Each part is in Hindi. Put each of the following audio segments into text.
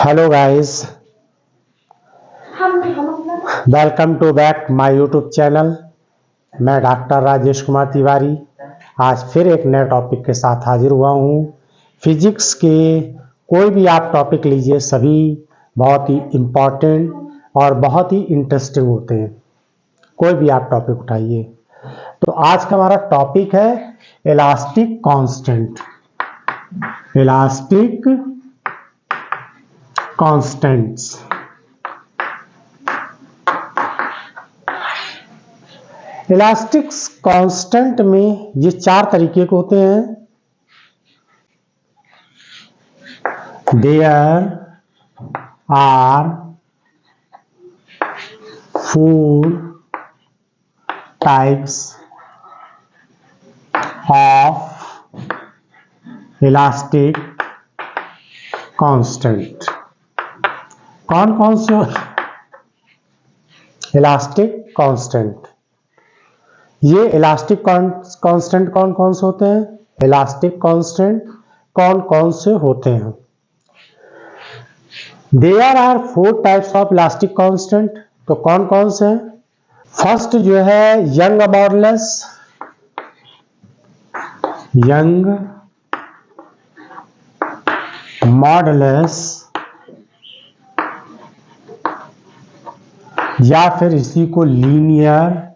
Hello guys, welcome to back my YouTube channel. मैं डॉक्टर राजेश कुमार तिवारी आज फिर एक नए टॉपिक के साथ हाजिर हुआ हूँ। फिजिक्स के कोई भी आप टॉपिक लीजिए, सभी बहुत ही इम्पोर्टेंट और बहुत ही इंटरेस्टिंग होते हैं। कोई भी आप टॉपिक उठाइए। तो आज का हमारा टॉपिक है elastic constant. Elastic constants. Elastic constant में ये चार तरीके के होते हैं। There are 4 types of elastic constant. कौन कौन से इलास्टिक कांस्टेंट? ये इलास्टिक कांस्टेंट कौन कौन से होते हैं? इलास्टिक कांस्टेंट कौन कौन से होते हैं? There are 4 types of elastic constant. तो कौन कौन से हैं? फर्स्ट जो है यंग मॉडुलस। यंग मॉडुलस या फिर इसी को लीनियर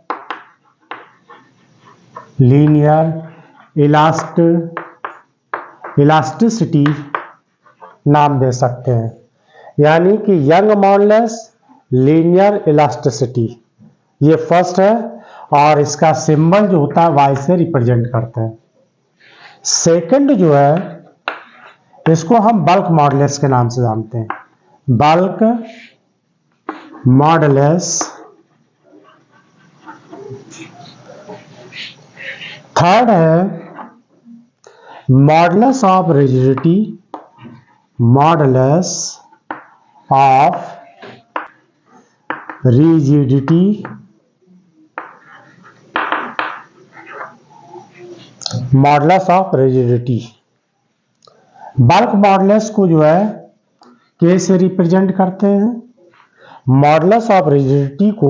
इलास्टिसिटी नाम दे सकते हैं। यानी कि यंग मॉडुलस, लीनियर इलास्टिसिटी, ये फर्स्ट है और इसका सिंबल जो होता है वाई से रिप्रेजेंट करते हैं। सेकंड जो है इसको हम बल्क मॉडुलस के नाम से जानते हैं। Bulk modulus. थर्ड है modulus of rigidity. Modulus of rigidity. Modulus of rigidity. Bulk modulus को जो है के से रिप्रेजेंट करते हैं। मॉडुलस ऑफ रिजिडिटी को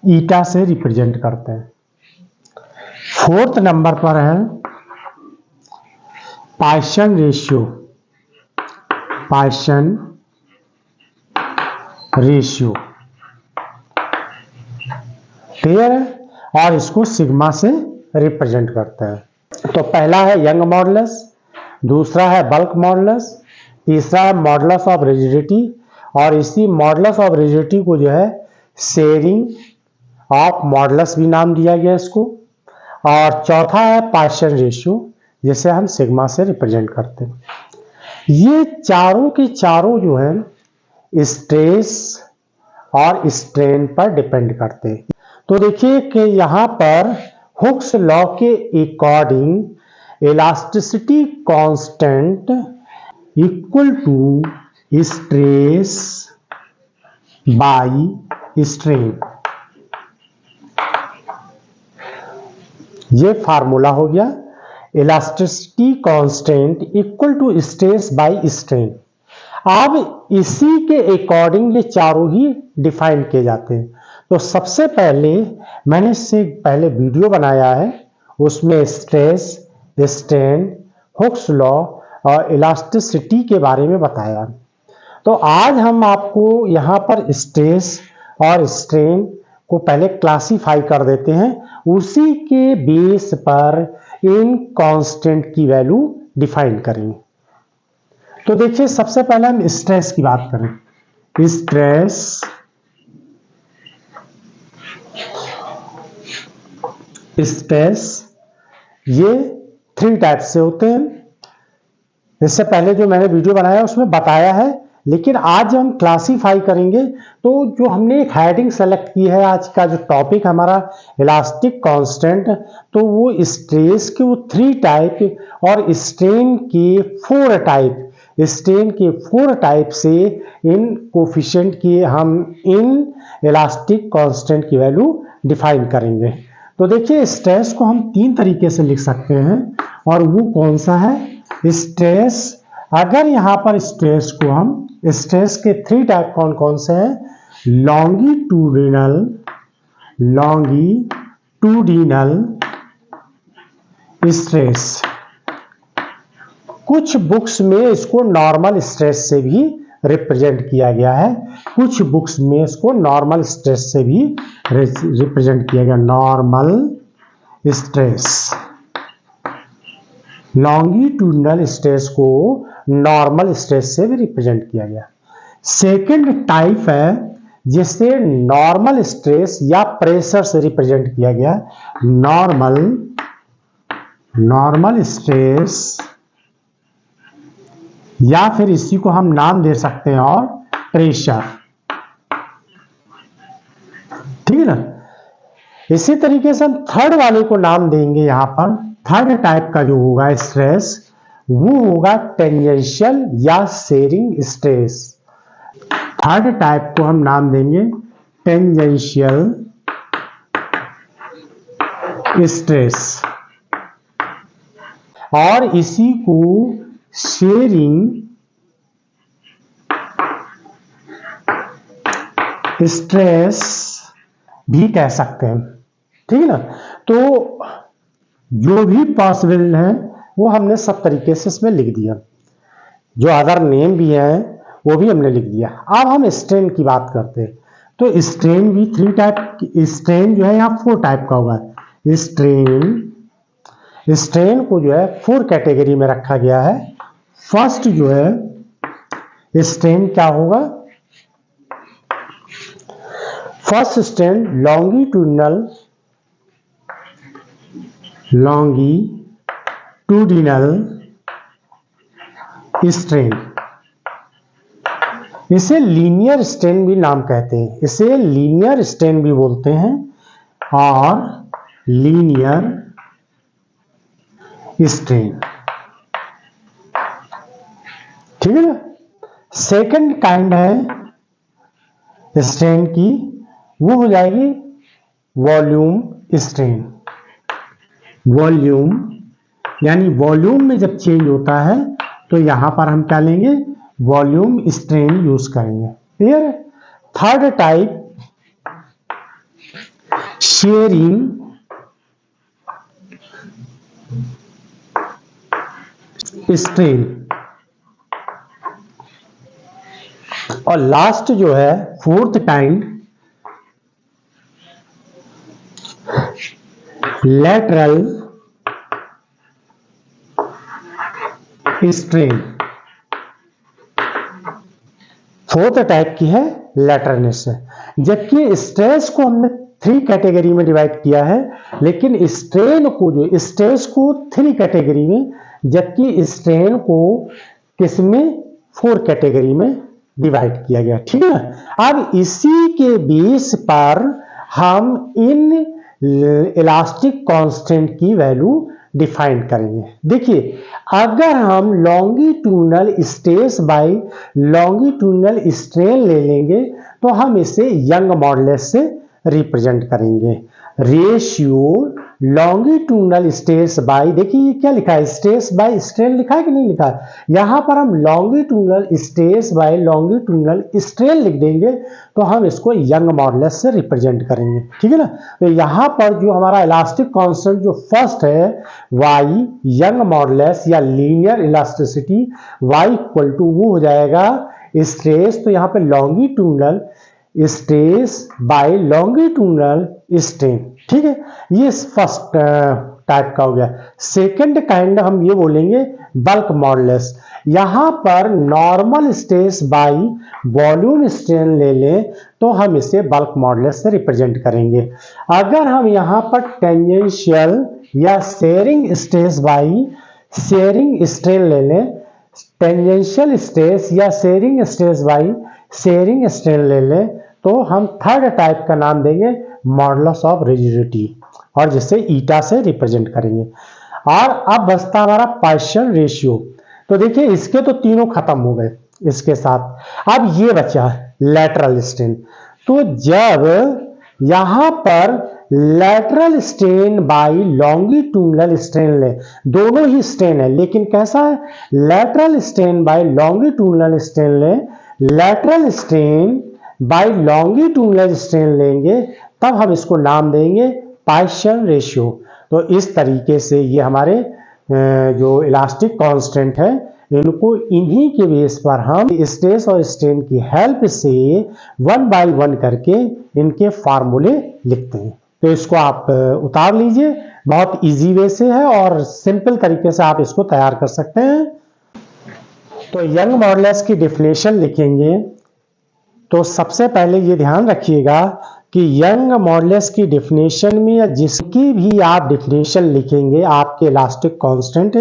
ईटा से रिप्रेजेंट करते हैं। फोर्थ नंबर पर है Poisson ratio. Poisson ratio clear है, और इसको सिग्मा से रिप्रेजेंट करता है। तो पहला है यंग मॉडुलस, दूसरा है बल्क मॉडुलस, तीसरा है मॉडुलस ऑफ रिजिडिटी, और इसी मॉडुलस ऑफ रिजिडिटी को जो है शेयरिंग ऑफ मॉडुलस भी नाम दिया गया इसको, और चौथा है पॉइसन रेशियो जिसे हम सिग्मा से रिप्रेजेंट करते हैं। ये चारों के चारों जो है स्ट्रेस और स्ट्रेन पर डिपेंड करते हैं। तो देखिए कि यहाँ पर हुक्स लॉ के according elasticity constant equal to stress by strain. ये फार्मूला हो गया elasticity constant equal to stress by strain. अब इसी के अकॉर्डिंग ये चारों ही डिफाइन किए जाते हैं। तो सबसे पहले मैंने इससे पहले वीडियो बनाया है, उसमें स्ट्रेस, स्ट्रेन, हुक्स लॉ और इलास्टिसिटी के बारे में बताया। तो आज हम आपको यहाँ पर स्ट्रेस और स्ट्रेन को पहले क्लासीफाई कर देते हैं, उसी के बेस पर इन कांस्टेंट की वैल्यू डिफाइन करेंगे। तो देखिए सबसे पहले हम स्ट्रेस की बात करें। स्ट्रेस ये 3 टाइप से होते हैं। इससे पहले जो मैंने वीडियो बनाया उसमें बताया है, लेकिन आज हम क्लासीफाई करेंगे। तो जो हमने एक हेडिंग सेलेक्ट की है, आज का जो टॉपिक हमारा इलास्टिक कांस्टेंट, तो वो स्ट्रेस के वो 3 टाइप और स्ट्रेन के 4 टाइप, स्ट्रेन के 4 टाइप से इन कोफिशिएंट की हम इन इलास्टिक कांस्टेंट की वैल्यू डिफाइन करेंगे। तो देखिए स्ट्रेस को हम 3 तरीके से लिख सकते हैं, और वो कौन सा है? स्ट्रेस अगर यहां पर स्ट्रेस को हम, स्ट्रेस के 3 टाइप कौन कौन से हैं? Longitudinal stress. कुछ बुक्स में इसको नॉर्मल स्ट्रेस से भी रिप्रेजेंट किया गया है, कुछ बुक्स में इसको नॉर्मल स्ट्रेस से भी रिप्रेजेंट किया गया। नॉर्मल स्ट्रेस, लॉन्गिट्यूडिनल स्ट्रेस को नॉर्मल स्ट्रेस से भी रिप्रेजेंट किया गया। सेकंड टाइप है जिसे नॉर्मल स्ट्रेस या प्रेशर से रिप्रेजेंट किया गया। नॉर्मल स्ट्रेस, या फिर इसी को हम नाम दे सकते हैं और प्रेशर, ठीक है ना। इसी तरीके से हम थर्ड वाले को नाम देंगे। यहां पर थर्ड टाइप का जो होगा स्ट्रेस, वो होगा टेंजेंशियल या शेयरिंग स्ट्रेस। थर्ड टाइप को हम नाम देंगे टेंजेंशियल स्ट्रेस, और इसी को शेयरिंग स्ट्रेस भी कह सकते हैं, ठीक है ना। तो जो भी पॉसिबल है वो हमने सब तरीके से इसमें लिख दिया, जो अदर नेम भी है वो भी हमने लिख दिया। अब हम स्ट्रेन की बात करते हैं। तो स्ट्रेन भी 3 टाइप, स्ट्रेन जो है यहाँ 4 टाइप का होगा। स्ट्रेन को जो है 4 कैटेगरी में रखा गया है। फर्स्ट जो है स्ट्रेन क्या होगा? फर्स्ट स्ट्रेन लॉन्गिट्यूडिनल स्ट्रेन, इसे लीनियर स्ट्रेन भी नाम कहते हैं, इसे लीनियर स्ट्रेन भी बोलते हैं और लीनियर स्ट्रेन, ठीक है ना। सेकंड काइंड है स्ट्रेन की, वो हो जाएगी वॉल्यूम स्ट्रेन। वॉल्यूम यानी वॉल्यूम में जब चेंज होता है तो यहां पर हम क्या लेंगे? वॉल्यूम स्ट्रेन यूज करेंगे, clear. Third type sharing strain, और लास्ट जो है fourth kind lateral strain. Fourth type की है लैटरलनेस, जबकि स्ट्रेस को हमने 3 कैटेगरी में डिवाइड किया है, लेकिन स्ट्रेन को जो स्ट्रेस को 3 कैटेगरी में, जबकि स्ट्रेन को किसमें 4 कैटेगरी में डिवाइड किया गया, ठीक है। अब इसी के बेस पर हम इन इलास्टिक कांस्टेंट की वैल्यू डिफाइन करेंगे। देखिए, अगर हम longitudinal stress by longitudinal strain ले लेंगे तो हम इसे यंग मॉडुलस से रिप्रेजेंट करेंगे। रेशियो लॉन्गिट्यूडिनल स्ट्रेस बाय, देखिए ये क्या लिखा है? स्ट्रेस बाय स्ट्रेन लिखा है कि नहीं लिखा है? यहां पर हम longitudinal stress by longitudinal strain लिख देंगे तो हम इसको यंग मॉडुलस से रिप्रेजेंट करेंगे, ठीक है ना। तो यहां पर जो हमारा इलास्टिक कांस्टेंट जो फर्स्ट है y यंग मॉडुलस या linear elasticity y equal to वो हो जाएगा स्ट्रेस, तो यहां पे longitudinal stress by longitudinal strain, ठीक है। ये फर्स्ट टाइप का हो गया। सेकंड काइंड हम ये बोलेंगे बल्क मॉडुलस। यहां पर normal stress by volume strain ले लें तो हम इसे बल्क मॉडुलस से रिप्रेजेंट करेंगे। अगर हम यहां पर टेंजेंशियल या sharing stress by sharing strain ले लें, टेंजेंशियल स्ट्रेस या sharing stress by sharing strain ले लें, तो हम थर्ड टाइप का नाम देंगे मॉडुलस ऑफ रिजिडिटी, और जिसे ईटा से रिप्रेजेंट करेंगे। और अब बचता हमारा पार्शियल रेशियो। तो देखिए, इसके तो तीनों खत्म हो गए इसके साथ। अब ये बचा लैटरल स्ट्रेन। तो जब यहां पर lateral strain by longitudinal strain ले, दोनों ही स्ट्रेन है लेकिन कैसा है, lateral strain by longitudinal strain ले, lateral strain by longitudinal strain लेंगे तब हम इसको नाम देंगे पॉइसन रेशियो। तो इस तरीके से ये हमारे जो इलास्टिक कांस्टेंट है इनको इन्हीं के बेस पर हम स्ट्रेस और स्ट्रेन की हेल्प से 1 बाय 1 करके इनके फार्मूले लिखते हैं। तो इसको आप उतार लीजिए, बहुत इजी वे से है और सिंपल तरीके से आप इसको तैयार कर सकते हैं। तो यंग मॉडुलस की डेफिनेशन लिखेंगे तो सबसे पहले ये ध्यान रखिएगा कि यंग मॉडुलस की डेफिनेशन में या जिसकी भी आप डेफिनेशन लिखेंगे आपके इलास्टिक कांस्टेंट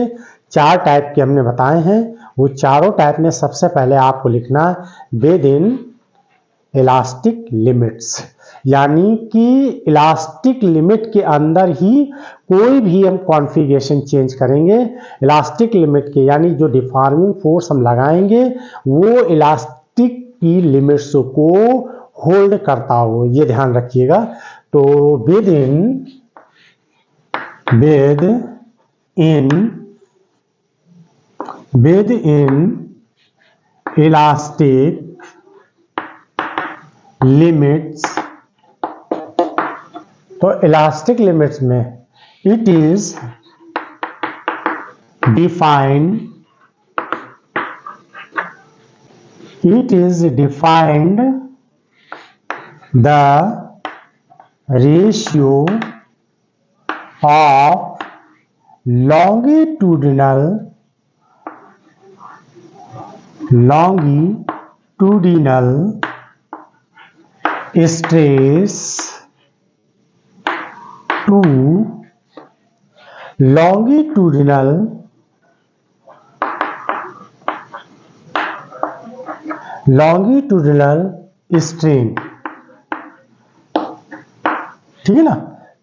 4 टाइप के हमने बताए हैं, वो चारों टाइप में सबसे पहले आपको लिखना विद इन इलास्टिक लिमिट्स, यानी कि इलास्टिक लिमिट के अंदर ही कोई भी हम कॉन्फ़िगरेशन चेंज करेंगे। इलास्टिक लिमिट के यानी जो डिफॉर्मिंग फोर्स हम लगाएंगे वो इलास्टिक की लिमिट्स को होल्ड करता हो, ये ध्यान रखिएगा। तो विद इन इलास्टिक लिमिट्स, तो इलास्टिक लिमिट्स में it is defined the ratio of longitudinal stress to longitudinal strain, ठीक है ना।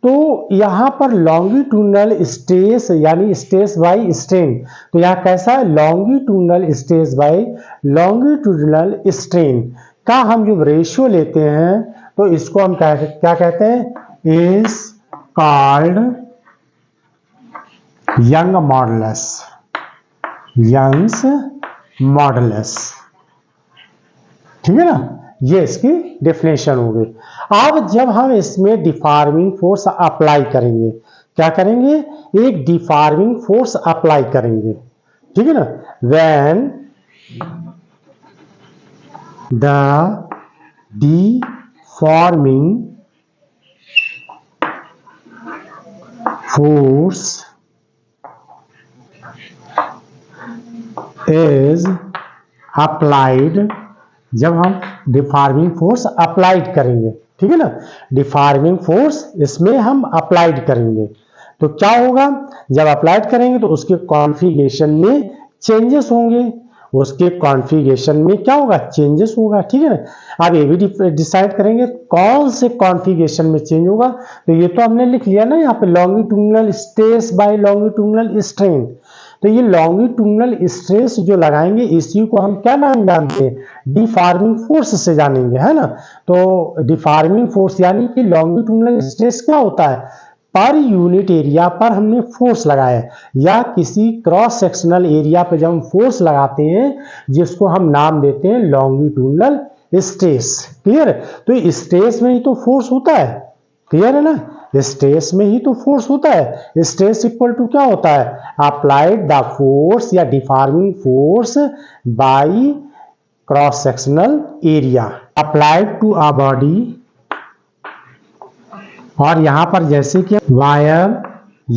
तो यहां पर लॉन्गिट्यूडनल स्ट्रेस यानी स्ट्रेस बाय स्ट्रेन, तो यहां कैसा है, longitudinal stress by longitudinal strain का हम जो रेशियो लेते हैं तो इसको हम क्या कहते हैं, इज कॉल्ड यंग मॉडुलस, ठीक है ना। ये इसकी डेफिनेशन हो गई। अब जब हम इसमें डिफॉर्मिंग फोर्स अप्लाई करेंगे, क्या करेंगे, एक डिफॉर्मिंग फोर्स अप्लाई करेंगे, ठीक है ना। When the deforming force is applied, जब हम डिफॉर्मिंग फोर्स अप्लाइड करेंगे, ठीक है ना, डिफॉर्मिंग फोर्स इसमें हम अप्लाइड करेंगे तो क्या होगा, जब अप्लाइड करेंगे तो उसके कॉन्फ़िगरेशन में चेंजेस होंगे, उसके कॉन्फ़िगरेशन में क्या होगा, चेंजेस होगा, ठीक है ना। अब ये भी डिसाइड करेंगे कौन से कॉन्फ़िगरेशन में चेंज होगा, तो ये तो हमने लिख लिया ना यहाँ पे, longitudinal stress by longitudinal strain. तो ये लॉन्गिट्यूडनल स्ट्रेस जो लगाएंगे इसी को हम क्या नाम जानते हैं, डिफॉर्मिंग फोर्स से जानेंगे, है ना। तो डिफॉर्मिंग फोर्स यानी कि लॉन्गिट्यूडनल स्ट्रेस क्या होता है, पर यूनिट एरिया पर हमने फोर्स लगाया या किसी क्रॉस सेक्शनल एरिया पर जब हम फोर्स लगाते हैं जिसको हम नाम देते हैं लॉन्गिट्यूडनल स्ट्रेस, क्लियर है। तो स्ट्रेस में ही तो फोर्स होता है, क्लियर है ना, स्ट्रेस में ही तो फोर्स होता है। स्ट्रेस इक्वल टू क्या होता है, अप्लाइड द फोर्स या deforming force by cross sectional area applied to a body, और यहां पर जैसे कि वायर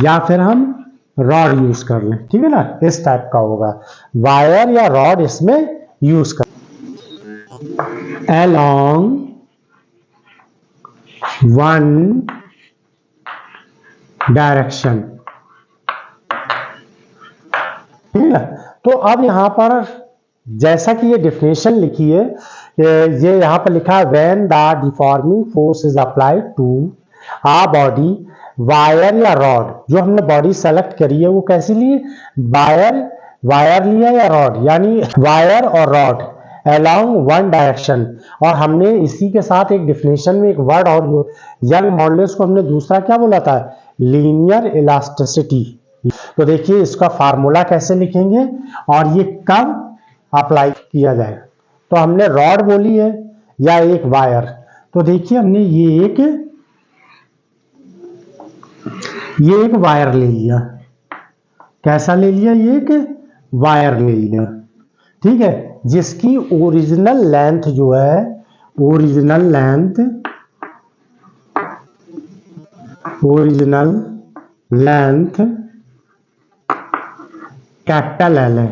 या फिर हम रॉड यूज कर लें, ठीक है ना, इस टाइप का होगा, वायर या रॉड इसमें यूज कर, along one डायरेक्शन, ठीक है। तो अब यहां पर जैसा कि ये डेफिनेशन लिखी है, ये यहां पर लिखा है when the deforming force is applied to a body, wire या रॉड, जो हमने बॉडी सेलेक्ट करी है वो कैसी ली, वायर लिया या रॉड, यानी वायर और रॉड, along one direction, और हमने इसी के साथ एक डिफिनेशन में एक वर्ड और यंग मॉडुलस को हमने दूसरा क्या बोला था, लीनियर इलास्टिसिटी। तो देखिए इसका फार्मूला कैसे लिखेंगे और ये कब अप्लाई किया जाएगा। तो हमने रॉड बोली है या एक वायर, तो देखिए हमने ये एक वायर ले लिया, कैसा ले लिया, ये एक वायर ले लिया, ठीक है, जिसकी ओरिजिनल लेंथ जो है, ओरिजिनल लेंथ कैपिटल एल है,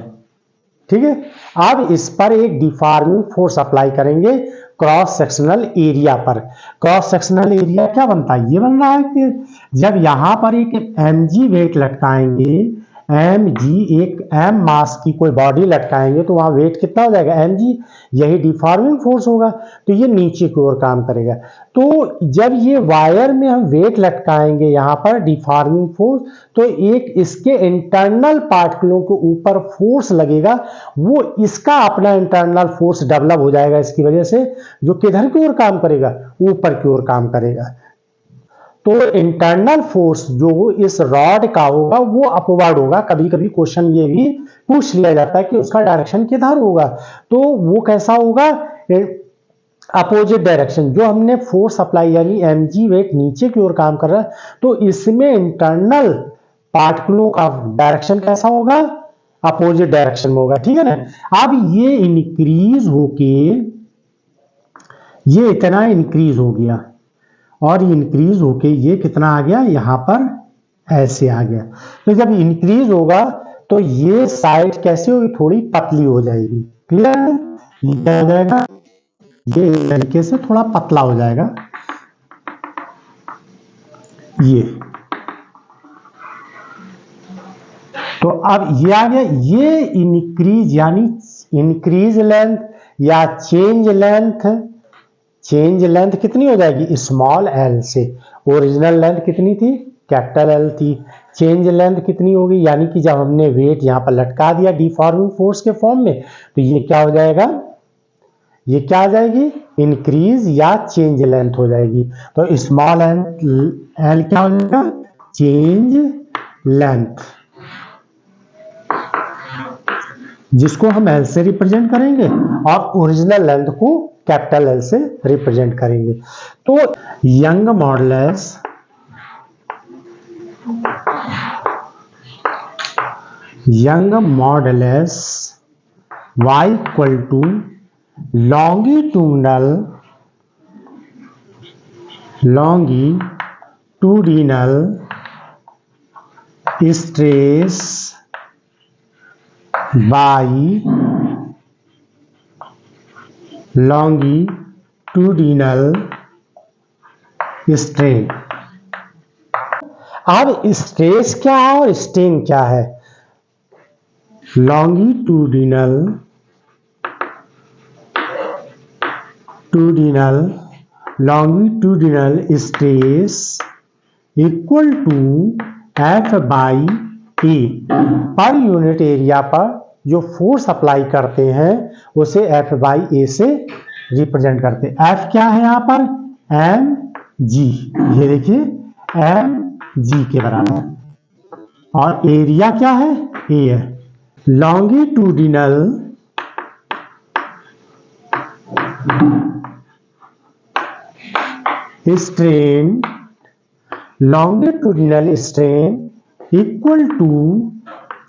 ठीक है। अब इस पर एक डिफॉर्मिंग फोर्स अप्लाई करेंगे क्रॉस सेक्शनल एरिया पर। क्रॉस सेक्शनल एरिया क्या बनता है, ये बन रहा है कि जब यहां पर एक mg वेट लटकाएंगे, mg एक m मास की कोई बॉडी लटकाएंगे तो वहां वेट कितना हो जाएगा, mg, यही डिफॉर्मिंग फोर्स होगा, तो ये नीचे की ओर काम करेगा। तो जब ये वायर में हम वेट लटकाएंगे यहां पर डिफॉर्मिंग फोर्स, तो एक इसके इंटरनल पार्टिकलों के ऊपर फोर्स लगेगा, वो इसका अपना इंटरनल फोर्स डेवलप हो जाएगा इसकी वजह से, जो किधर की ओर काम करेगा, ऊपर की ओर काम करेगा। तो इंटरनल फोर्स जो इस रॉड का होगा वो अपवर्ड होगा। कभी कभी क्वेश्चन ये भी पूछ लिया जाता है कि उसका डायरेक्शन किधर होगा, तो वो कैसा होगा, अपोजिट डायरेक्शन। जो हमने फोर्स अप्लाई यानी mg वेट नीचे की ओर काम कर रहा है, तो इसमें इंटरनल पार्टिकलों का डायरेक्शन कैसा होगा, अपोजिट डायरेक्शन में होगा, ठीक है ना। अब ये इंक्रीज होके ये इतना इंक्रीज हो गया और इंक्रीज होके ये कितना आ गया, यहां पर ऐसे आ गया। तो जब इंक्रीज होगा तो ये साइड कैसे होगी, थोड़ी पतली हो जाएगी, क्लियर है, ये क्या हो जाएगा, ये इस तरीके से थोड़ा पतला हो जाएगा, ये। तो अब ये आ गया, ये इंक्रीज यानी इंक्रीज लेंथ या चेंज लेंथ कितनी हो जाएगी, स्मॉल एल से। ओरिजिनल लेंथ कितनी थी, कैपिटल एल थी, चेंज लेंथ कितनी होगी, यानी कि जब हमने वेट यहां पर लटका दिया डिफॉर्मिंग फोर्स के फॉर्म में, तो ये क्या हो जाएगा, ये क्या आ जाएगी, इंक्रीज या चेंज लेंथ हो जाएगी। तो स्मॉल एल क्या हो जाएगा, चेंज लेंथ, जिसको हम एल से रिप्रेजेंट करेंगे और ओरिजिनल लेंथ को कैपिटल एल से रिप्रेजेंट करेंगे। तो Young modulus y equal to longitudinal stress by longitudinal strain। अब स्ट्रेस क्या है और स्ट्रेन क्या है, longitudinal stress equal to F by A. Per unit area पर जो फोर्स अप्लाई करते हैं उसे F बाई ए से रिप्रेजेंट करते हैं। F क्या है यहाँ पर, mg, ये देखिए mg के बराबर, और एरिया क्या है, ए है। Longitudinal strain equal to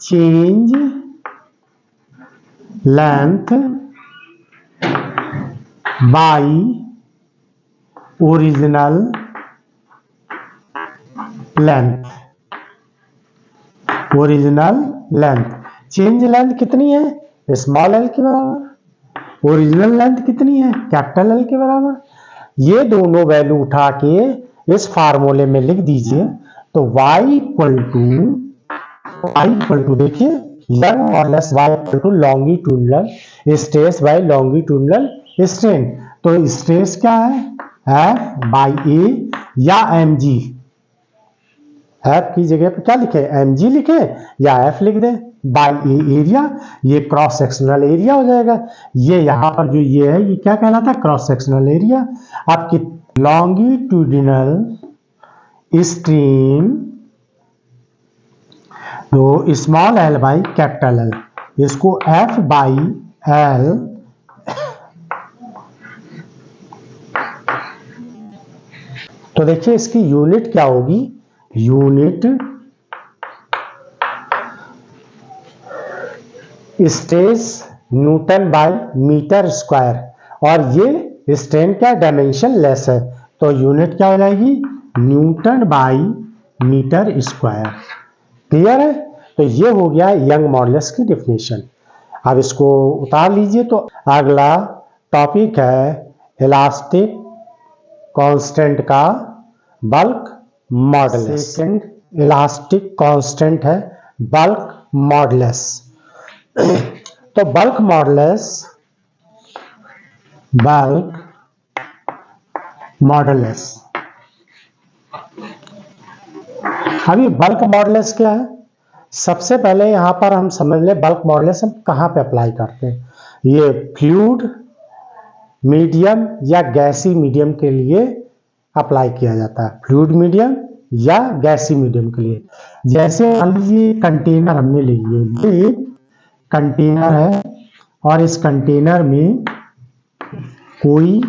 change length by original length. Change length कितनी है, स्मॉल एल के बराबर, ओरिजिनल लेंथ कितनी है, कैपिटल एल के बराबर। ये दोनों वैल्यू उठा के इस फार्मूले में लिख दीजिए। तो y इक्वल टू देखिए Young modulus y equal to longitudinal stress by longitudinal strain. तो स्ट्रेस क्या है, F बाई ए या mg, F की जगह पर क्या लिखे, mg लिखे या F लिख दें। बाय ए एरिया, ये क्रॉस सेक्शनल एरिया हो जाएगा। ये यहाँ पर जो ये है ये क्या कहलाता है, क्रॉस सेक्शनल एरिया। आपकी लॉन्गिट्यूडिनल स्ट्रीम, तो small L by capital L, इसको एफ बाई एल तो देखिए इसकी यूनिट क्या होगी, unit stress newton by metre square, और ये स्ट्रेन क्या डायमेंशन लेस है, तो यूनिट क्या हो जाएगी, newton by metre square. Clear है? तो ये हो गया यंग मॉडुलस की डिफिनेशन। अब इसको उतार लीजिए। तो अगला टॉपिक है इलास्टिक कांस्टेंट का bulk modulus. Second elastic constant है बल्क मॉडुलस। तो बल्क मॉडुलस अभी बल्क मॉडुलस क्या है, सबसे पहले यहां पर हम समझ ले बल्क मॉडुलस हम कहां पे अप्लाई करते हैं। ये फ्लूइड मीडियम या गैसी मीडियम के लिए अप्लाई किया जाता है, फ्लूइड मीडियम या गैसी मीडियम के लिए। जैसे मान लीजिए कंटेनर हमने ले लिए, ये कंटेनर है और इस कंटेनर में कोई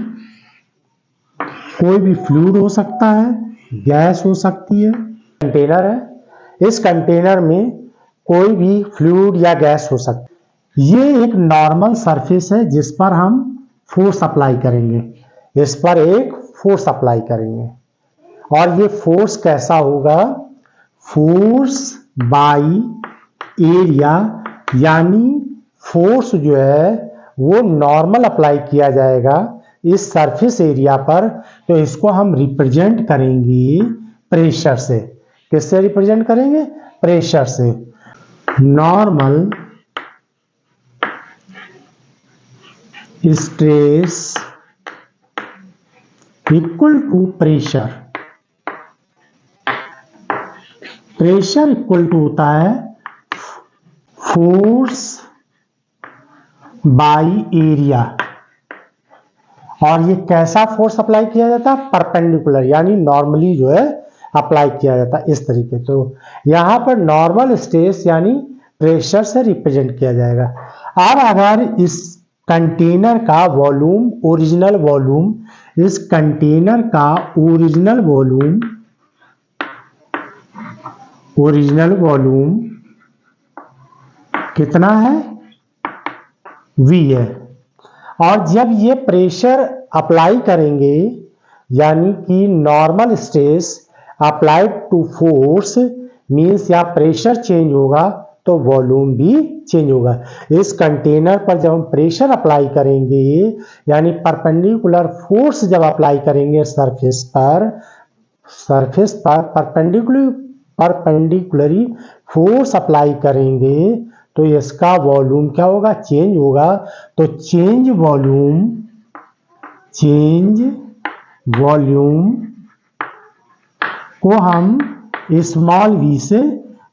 भी फ्लूइड हो सकता है, गैस हो सकती है। कंटेनर है, इस कंटेनर में कोई भी फ्लूइड या गैस हो सकता है। ये एक नॉर्मल सरफेस है जिस पर हम फोर्स अप्लाई करेंगे, इस पर एक फोर्स अप्लाई करेंगे, और ये फोर्स कैसा होगा, फोर्स बाई एरिया, यानी फोर्स जो है वो नॉर्मल अप्लाई किया जाएगा इस सरफेस एरिया पर। तो इसको हम रिप्रेजेंट करेंगे प्रेशर से। किससे रिप्रेजेंट करेंगे, प्रेशर से। Normal stress equal to pressure, pressure equal to होता है फोर्स बाई एरिया। और ये कैसा फोर्स अप्लाई किया जाता है, परपेंडिकुलर, यानी नॉर्मली जो है अप्लाई किया जाता है इस तरीके। तो यहां पर नॉर्मल स्ट्रेस यानी प्रेशर से रिप्रेजेंट किया जाएगा। अब अगर इस कंटेनर का वॉल्यूम, ओरिजिनल वॉल्यूम, इस कंटेनर का ओरिजिनल वॉल्यूम कितना है, V है, और जब ये प्रेशर अप्लाई करेंगे, यानी कि normal stress applied to force means या प्रेशर चेंज होगा तो वॉल्यूम भी चेंज होगा। इस कंटेनर पर जब हम प्रेशर अप्लाई करेंगे, यानी परपेंडिकुलर फोर्स जब अप्लाई करेंगे सरफेस पर परपेंडिकुलरी फोर्स अप्लाई करेंगे, तो इसका वॉल्यूम क्या होगा, चेंज होगा। तो चेंज वॉल्यूम को हम स्मॉल v से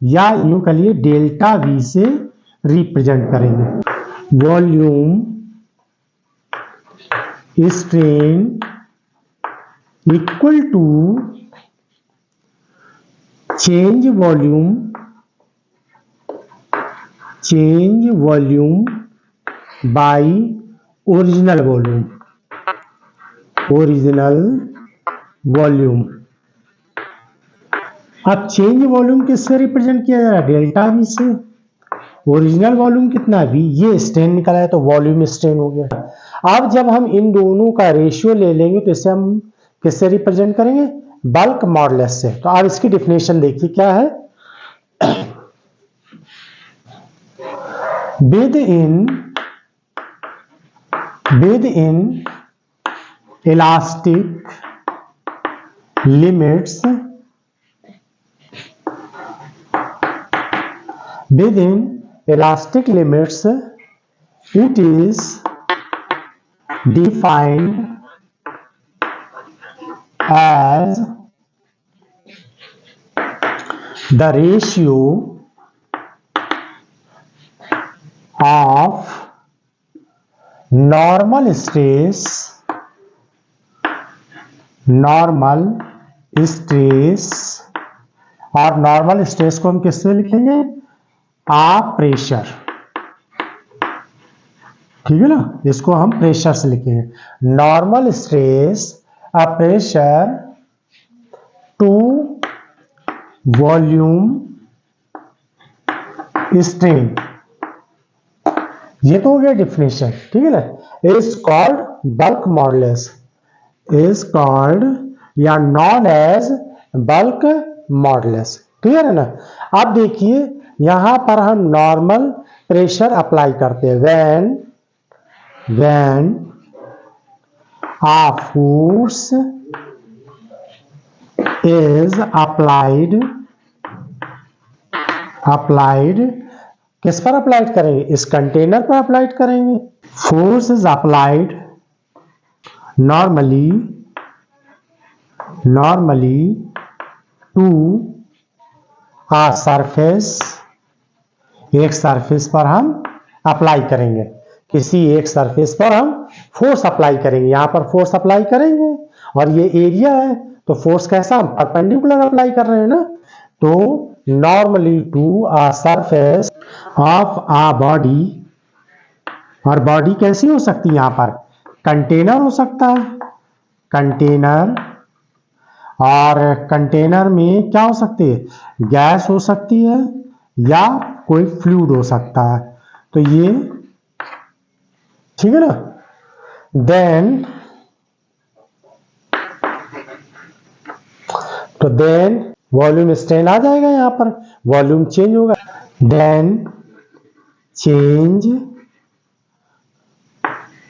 या यूं कहिए डेल्टा v से रिप्रेजेंट करेंगे। Volume strain equal to change volume by original volume. अब चेंज वॉल्यूम किससे रिप्रेजेंट किया जा रहा है, डेल्टा वी से। ओरिजिनल वॉल्यूम कितना है, वी, ये स्ट्रेन निकला है तो वॉल्यूम स्ट्रेन हो गया। अब जब हम इन दोनों का रेशियो ले लेंगे तो इसे हम किससे रिप्रेजेंट करेंगे, बल्क मॉडुलस से। तो अब इसकी डिफिनेशन देखिए क्या है, with in elastic limits, within elastic limits it is defined as the ratio of normal stress और नॉर्मल स्ट्रेस को हम किससे लिखेंगे? प्रेशर, ठीक है ना, इसको हम प्रेशर से लिखेंगे। Normal stress a pressure to volume strain, ये तो हो गया डिफिनेशन, ठीक है ना। Is called bulk modulus, is called या known as bulk modulus, clear है ना। अब देखिए यहां पर हम नॉर्मल प्रेशर अप्लाई करते हैं। When a force is applied किस पर अप्लाइड करेंगे? इस कंटेनर पर अप्लाइड करेंगे। Force is applied normally to a surface, एक सरफेस पर हम अप्लाई करेंगे, किसी एक सरफेस पर हम फोर्स अप्लाई करेंगे। यहां पर फोर्स अप्लाई करेंगे और ये एरिया है, तो फोर्स कैसा? हम परपेंडिकुलर अप्लाई कर रहे हैं ना। तो normally to a surface of a body, और बॉडी कैसी हो सकती है? यहां पर कंटेनर हो सकता है, कंटेनर, और कंटेनर में क्या हो सकती है? गैस हो सकती है या कोई फ्लूइड हो सकता है। तो ये ठीक है ना। देन वॉल्यूम स्ट्रेन आ जाएगा, यहां पर वॉल्यूम चेंज होगा। देन चेंज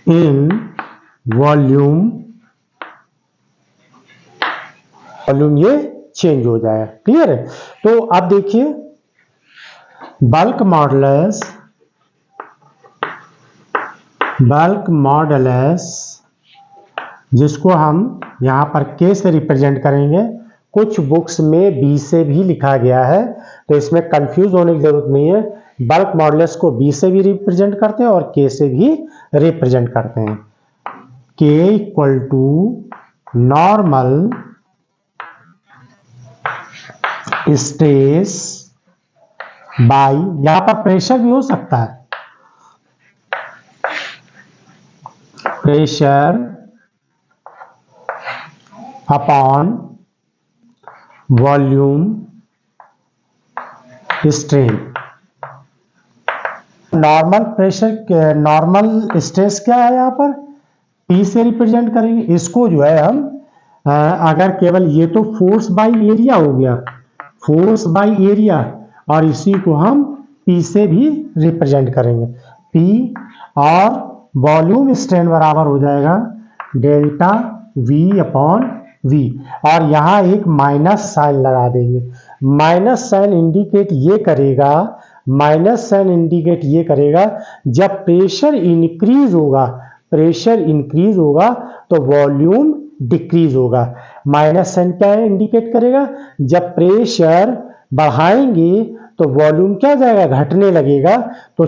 इन वॉल्यूम ये चेंज हो जाएगा, क्लियर है। तो अब देखिए बल्क मॉडुलस जिसको हम यहां पर के से रिप्रेजेंट करेंगे, कुछ बुक्स में बी से भी लिखा गया है, तो इसमें कंफ्यूज होने की जरूरत नहीं है। बल्क मॉडुलस को बी से भी रिप्रेजेंट करते हैं और के से भी रिप्रेजेंट करते हैं। के equal to normal stress by, यहां पर प्रेशर भी हो सकता है, pressure upon volume strain. Normal pressure, normal stress क्या है? यहां पर पी से रिप्रेजेंट करेंगे। इसको जो है हम अगर केवल ये तो फोर्स बाई एरिया हो गया, फोर्स बाई एरिया, और इसी को हम पी से भी रिप्रेजेंट करेंगे। पी और वॉल्यूम स्ट्रेन बराबर हो जाएगा डेल्टा वी अपॉन वी, और यहां एक माइनस साइन लगा देंगे। माइनस साइन इंडिकेट ये करेगा जब प्रेशर इंक्रीज होगा तो वॉल्यूम डिक्रीज होगा। माइनस साइन क्या है? इंडिकेट करेगा जब प्रेशर बढ़ाएंगे तो वॉल्यूम क्या हो जाएगा? घटने लगेगा। तो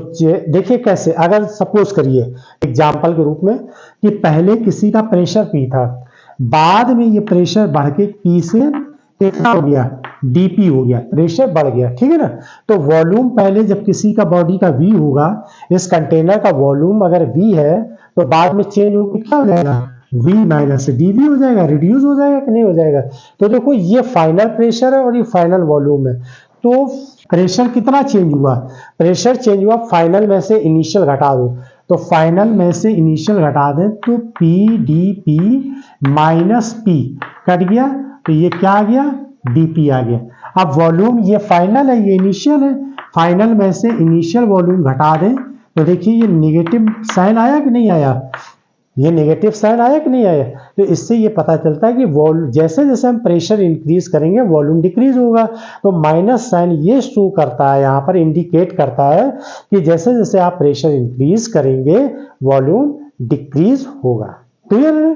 देखिए कैसे, अगर सपोज करिए एग्जांपल के रूप में कि पहले किसी का प्रेशर पी था, बाद में ये प्रेशर बढ़ के पी से कितना हो गया? डीपी हो गया, प्रेशर बढ़ गया, ठीक है ना। तो वॉल्यूम पहले जब किसी का बॉडी का वी होगा, इस कंटेनर का वॉल्यूम अगर वी है, तो बाद में चेंज होकर क्या हो जाएगा? V माइनस डीवी हो जाएगा, रिड्यूस हो जाएगा कि नहीं हो जाएगा। तो देखो ये फाइनल प्रेशर है और ये फाइनल वॉल्यूम है। तो प्रेशर कितना चेंज हुआ? प्रेशर चेंज हुआ, फाइनल में से इनिशियल घटा दो, तो फाइनल में से इनिशियल घटा दें तो P D P minus P cut गया, तो ये क्या आ गया? डीपी आ गया। अब वॉल्यूम ये फाइनल है, ये इनिशियल है, फाइनल में से इनिशियल वॉल्यूम घटा दें तो देखिए ये नेगेटिव साइन आया कि नहीं आया? ये नेगेटिव साइन आया कि नहीं आया? तो इससे ये पता चलता है कि जैसे जैसे हम प्रेशर इंक्रीज करेंगे वॉल्यूम डिक्रीज होगा। तो माइनस साइन ये शो करता है, यहाँ पर इंडिकेट करता है कि जैसे जैसे आप प्रेशर इंक्रीज करेंगे वॉल्यूम डिक्रीज होगा, क्लियर है।